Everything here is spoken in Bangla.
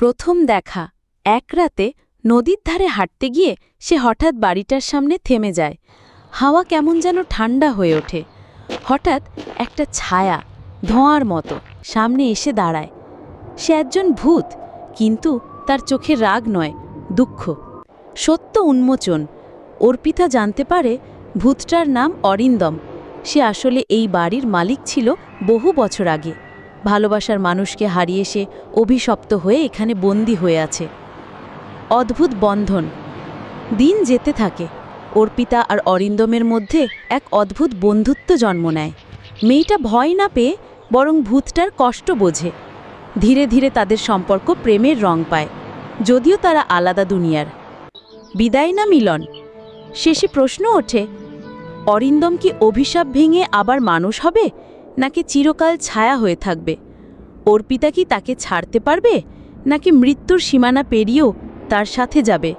প্রথম দেখা। এক রাতে নদীর ধারে হাঁটতে গিয়ে সে হঠাৎ বাড়িটার সামনে থেমে যায়। হাওয়া কেমন যেন ঠান্ডা হয়ে ওঠে। হঠাৎ একটা ছায়া ধোঁয়ার মতো সামনে এসে দাঁড়ায়। সে একজন ভূত, কিন্তু তার চোখে রাগ নয়, দুঃখ। সত্য উন্মোচন। অর্পিতা জানতে পারে ভূতটার নাম অরিন্দম। সে আসলে এই বাড়ির মালিক ছিল বহু বছর আগে। ভালোবাসার মানুষকে হারিয়ে সে অভিশপ্ত হয়ে এখানে বন্দী হয়ে আছে। অদ্ভুত বন্ধন। দিন যেতে থাকে। অর্পিতা আর অরিন্দমের মধ্যে এক অদ্ভুত বন্ধুত্ব জন্ম নেয়। মেয়েটা ভয় না পেয়ে বরং ভূতটার কষ্ট বোঝে। ধীরে ধীরে তাদের সম্পর্ক প্রেমের রং পায়, যদিও তারা আলাদা দুনিয়ার। বিদায় না মিলন? শেষে প্রশ্ন ওঠে, অরিন্দম কি অভিশাপ ভেঙে আবার মানুষ হবে, নাকি চিরকাল ছায়া হয়ে থাকবে? অর্পিতা কি তাকে ছাড়তে পারবে, নাকি মৃত্যুর সীমানা পেরিয়েও তার সাথে যাবে?